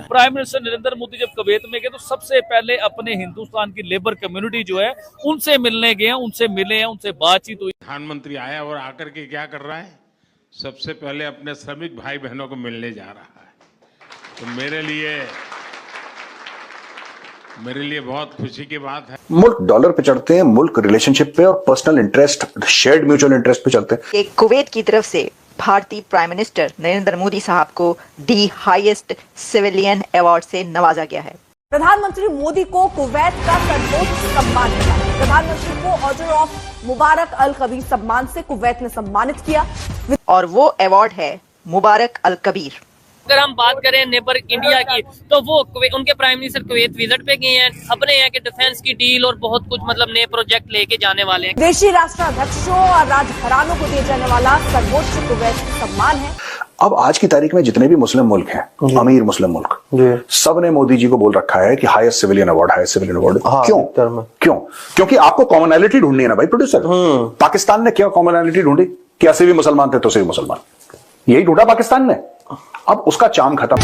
Prime minister Narendra Modi जब Kuwait में गए तो सबसे पहले अपने हिंदुस्तान की लेबर कम्युनिटी जो है उनसे मिलने गए हैं, उनसे मिले हैं, उनसे बातचीत हुई। प्रधानमंत्री आया और आकर के क्या कर रहा है, सबसे पहले अपने श्रमिक भाई बहनों को मिलने जा रहा है। तो मेरे लिए बहुत खुशी की बात है। मुल्क डॉलर पे चढ़ते हैं, मुल्क रिलेशनशिप पे और personal interest, shared mutual interest पे चलते हैं। कुवैत की तरफ से भारतीय प्राइम मिनिस्टर नरेंद्र मोदी साहब को दी हाईएस्ट सिविलियन अवार्ड से नवाजा गया है। प्रधानमंत्री मोदी को कुवैत का सर्वोच्च सम्मान मिला। प्रधानमंत्री को ऑर्डर ऑफ मुबारक अल कबीर सम्मान से कुवैत ने सम्मानित किया और वो अवार्ड है मुबारक अल कबीर। अगर हम बात करें नेबर इंडिया की तो वो उनके प्राइम मिनिस्टर कुवैत विजिट पे गए हैं, अपने यहाँ के डिफेंस की डील और बहुत कुछ मतलब नए प्रोजेक्ट लेके जाने वाले हैं। देशी राष्ट्राध्यक्षों और राजघरानों को दिए जाने वाला सर्वोच्च कुवैत सम्मान है। अब आज की तारीख में जितने भी मुस्लिम मुल्क हैं, अमीर मुस्लिम मुल्क, सब ने मोदी जी को बोल रखा है कि हाईएस्ट सिविलियन अवार्ड। क्यों? क्योंकि आपको कॉमनैलिटी ढूंढनी है ना भाई प्रोड्यूसर। पाकिस्तान ने क्या कॉमनैलिटी ढूंढी कि अस्सी भी मुसलमान थे तो सही मुसलमान, यही ढूंढा पाकिस्तान ने। अब उसका चाम खत्म।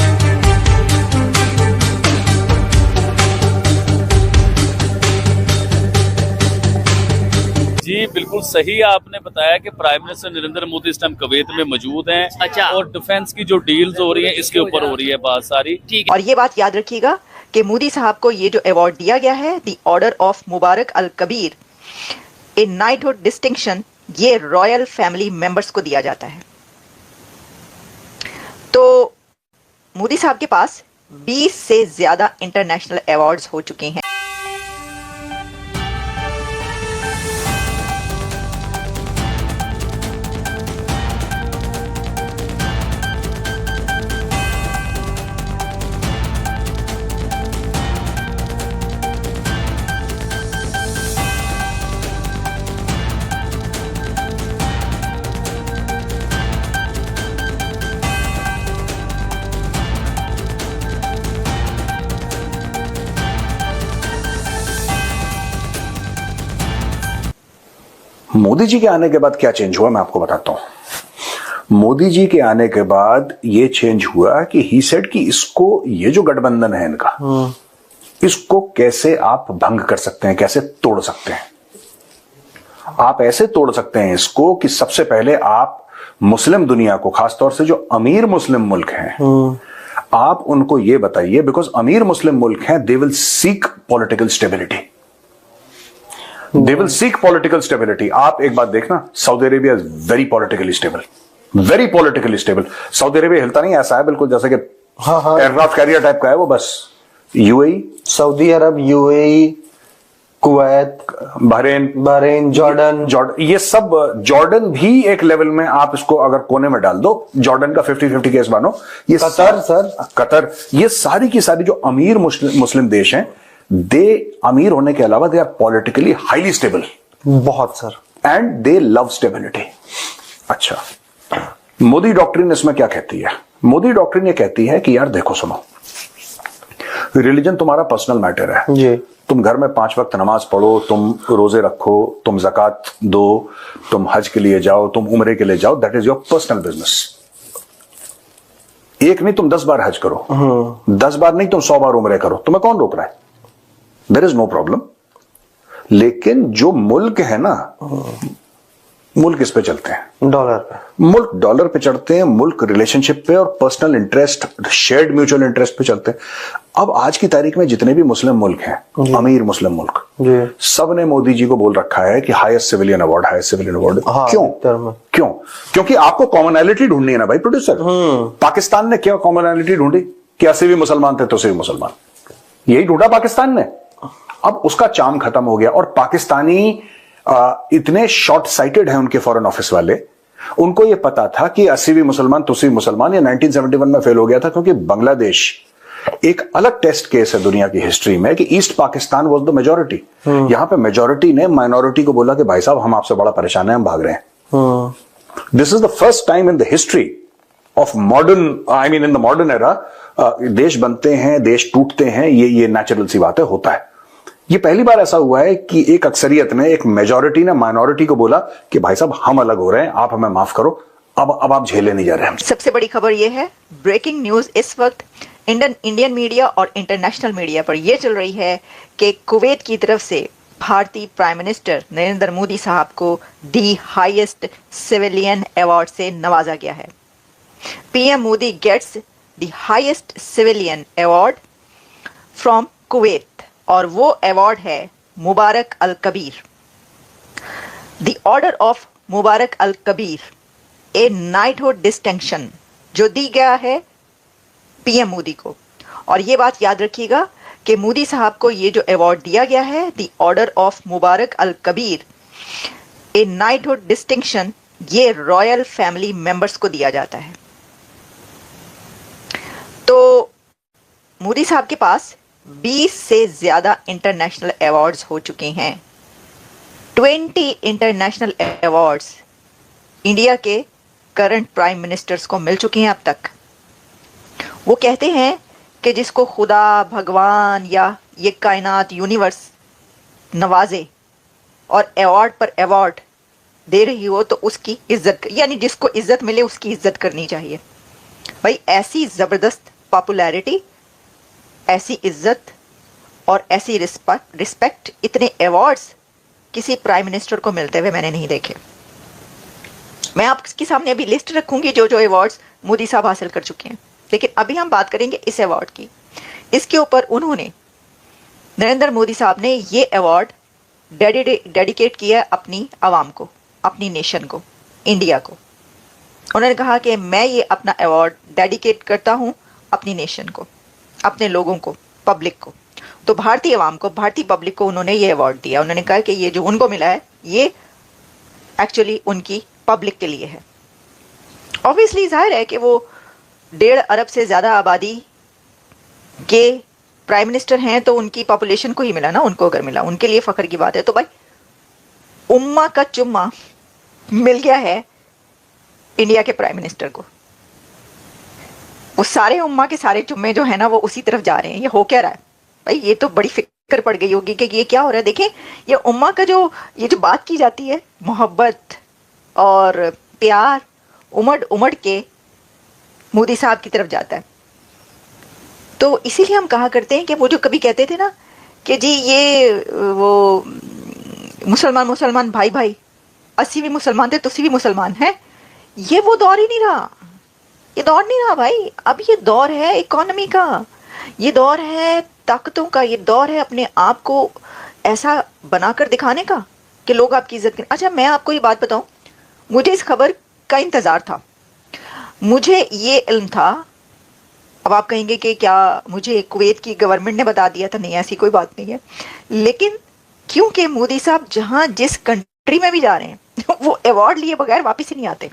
जी बिल्कुल सही आपने बताया कि प्राइम मिनिस्टर नरेंद्र मोदी इस टाइम कुवैत में मौजूद हैं। अच्छा। और डिफेंस की जो डील्स हो रही हैं इसके ऊपर हो रही है बात सारी। ठीक है। और ये बात याद रखिएगा कि मोदी साहब को ये जो अवार्ड दिया गया है, the order of Mubarak Al Kabir, a knighthood distinction, ये रॉयल फैमिली मेंबर्स को दिया जाता है। तो मोदी साहब के पास 20 से ज्यादा इंटरनेशनल अवार्ड्स हो चुके हैं। मोदी जी के आने के बाद क्या चेंज हुआ मैं आपको बताता हूं। मोदी जी के आने के बाद ये चेंज हुआ कि ही सेड कि इसको, ये जो गठबंधन है इनका, इसको कैसे आप भंग कर सकते हैं, कैसे तोड़ सकते हैं। आप ऐसे तोड़ सकते हैं इसको कि सबसे पहले आप मुस्लिम दुनिया को, खासतौर से जो अमीर मुस्लिम मुल्क हैं, आप उनको ये बताइए, बिकॉज अमीर मुस्लिम मुल्क हैं, they will seek political stability. They will seek political stability. आप एक बात देखना, Saudi Arabia is very politically stable, very politically stable. Saudi Arabia हिलता नहीं, ऐसा है बिल्कुल जैसे कि एयरक्राफ्ट कैरियर टाइप का है वो। बस यूएई, सऊदी अरब, यूएई, कुवैत, बहरीन, जॉर्डन, ये सब, जॉर्डन भी एक लेवल में आप इसको अगर कोने में डाल दो, जॉर्डन का 50-50 केस मानो। ये कतर, ये सारी की सारी जो अमीर मुस्लिम देश हैं, दे अमीर होने के अलावा they are politically highly stable, बहुत sir, and they love stability. अच्छा, मोदी डॉक्ट्रिन इसमें क्या कहती है? मोदी डॉक्ट्रिन ये कहती है कि यार देखो सुनो, रिलीजन तुम्हारा पर्सनल मैटर है जी। तुम घर में 5 वक्त नमाज पढ़ो, तुम रोजे रखो, तुम ज़कात दो, तुम हज के लिए जाओ, तुम उम्रे के लिए जाओ, that is your personal business. एक नहीं तुम 10 बार हज करो, 10 बार नहीं तुम 100 बार उम्रे करो, तुम्हें कौन रोक रहा है? There is no problem. लेकिन जो मुल्क है ना, मुल्क इस पे चलते हैं, डॉलर पे, मुल्क डॉलर पे चढ़ते हैं, मुल्क रिलेशनशिप पे और personal interest, shared mutual interest पे चलते हैं। अब आज की तारीख में जितने भी मुस्लिम मुल्क हैं, अमीर मुस्लिम मुल्क, सब ने मोदी जी को बोल रखा है कि हाईएस्ट सिविलियन अवार्ड। क्यों? क्योंकि आपको कॉमनैलिटी ढूंढनी है ना भाई प्रोड्यूसर। पाकिस्तान ने क्या कॉमनैलिटी ढूंढी कि अस्सी भी मुसलमान थे तो सही मुसलमान, यही ढूंढा पाकिस्तान ने। अब उसका चाम खत्म हो गया। और पाकिस्तानी इतने शॉर्ट साइटेड हैं उनके फॉरेन ऑफिस वाले, उनको यह पता था कि 80 भी मुसलमान तो सही मुसलमान। ये 1971 में फेल हो गया था, क्योंकि बांग्लादेश एक अलग टेस्ट केस है दुनिया की हिस्ट्री में कि east Pakistan was the majority. यहां पे मेजॉरिटी ने माइनॉरिटी को बोला कि भाई साहब हम आपसे बड़ा परेशान है, हम भाग रहे हैं। This is the first time in the history of modern, I mean in the modern era, देश बनते हैं, देश टूटते हैं, ये नेचुरल सी बात है, होता है। ये पहली बार ऐसा हुआ है कि एक अक्सरियत ने, एक मेजॉरिटी ने माइनॉरिटी को बोला कि भाई साहब हम अलग हो रहे हैं, आप हमें माफ करो, अब आप झेले नहीं जा रहे हैं। सबसे बड़ी खबर यह है, ब्रेकिंग न्यूज इस वक्त, इंडियन मीडिया और इंटरनेशनल मीडिया पर यह चल रही है कि कुवैत की तरफ से भारतीय प्राइम मिनिस्टर नरेंद्र मोदी साहब को दी हाईएस्ट सिविलियन अवार्ड से नवाजा गया है। PM Modi gets the highest civilian award from Kuwait और वो अवार्ड है Mubarak Al Kabir, the order of Mubarak Al Kabir, a knighthood distinction जो दी गया है पीएम मोदी को। और ये बात याद रखिएगा कि मोदी साहब को ये जो अवार्ड दिया गया है the order of Mubarak Al Kabir, a knighthood distinction, ये रॉयल फैमिली मेंबर्स को दिया जाता है। तो मोदी साहब के पास 20 से ज्यादा इंटरनेशनल अवार्ड्स हो चुके हैं। 20 इंटरनेशनल अवार्ड्स इंडिया के करंट प्राइम मिनिस्टर्स को मिल चुके हैं अब तक। वो कहते हैं कि जिसको खुदा, भगवान या ये कायनात, यूनिवर्स नवाजे और अवार्ड पर अवार्ड दे रही हो तो उसकी इज्जत, यानी जिसको इज्जत मिले उसकी इज्जत करनी चाहिए। भाई ऐसी जबरदस्त पॉपुलैरिटी, ऐसी इज्जत और ऐसी रिस्पेक्ट, इतने अवार्ड्स किसी प्राइम मिनिस्टर को मिलते हुए मैंने नहीं देखे। मैं आपके सामने अभी लिस्ट रखूंगी जो जो अवार्ड्स मोदी साहब हासिल कर चुके हैं, लेकिन अभी हम बात करेंगे इस अवार्ड की। इसके ऊपर उन्होंने, नरेंद्र मोदी साहब ने ये अवार्ड डेडिकेट किया अपनी आवाम को, अपनी नेशन को, इंडिया को। उन्होंने कहा कि मैं ये अपना अवार्ड डेडिकेट करता हूं अपनी नेशन को, अपने लोगों को, पब्लिक को। तो भारतीय आवाम को, भारतीय पब्लिक को उन्होंने ये अवार्ड दिया। उन्होंने कहा कि ये जो उनको मिला है ये एक्चुअली उनकी पब्लिक के लिए है। ऑब्वियसली जाहिर है कि वो 1.5 अरब से ज्यादा आबादी के प्राइम मिनिस्टर हैं, तो उनकी पॉपुलेशन को ही मिला ना, उनको अगर मिला उनके लिए फख्र की बात है। तो भाई उम्मा का चुम्मा मिल गया है इंडिया के प्राइम मिनिस्टर को। वो सारे उम्मा के सारे चुम्मे जो है ना वो उसी तरफ जा रहे हैं। ये हो क्या रहा है भाई? ये तो बड़ी फिक्र पड़ गई होगी कि ये क्या हो रहा है। देखें ये उम्मा का जो बात की जाती है, मोहब्बत और प्यार उमड़ उमड़ के मोदी साहब की तरफ जाता है। तो इसीलिए हम कहा करते हैं कि वो जो कभी कहते थे ना कि जी ये वो मुसलमान भाई भाई, अस्सी भी मुसलमान थे तुसी भी मुसलमान है, ये वो दौर ही नहीं रहा। ये दौर नहीं रहा भाई। अब ये दौर है इकोनॉमी का, ये दौर है ताकतों का, ये दौर है अपने आप को ऐसा बनाकर दिखाने का कि लोग आपकी इज्जत करें। अच्छा मैं आपको ये बात बताऊं, मुझे इस खबर का इंतजार था, मुझे ये इल्म था। अब आप कहेंगे कि क्या मुझे कुवैत की गवर्नमेंट ने बता दिया था? नहीं, ऐसी कोई बात नहीं है। लेकिन क्योंकि मोदी साहब जहां जिस कंट्री में भी जा रहे हैं वो अवार्ड लिए बगैर वापस ही नहीं आते।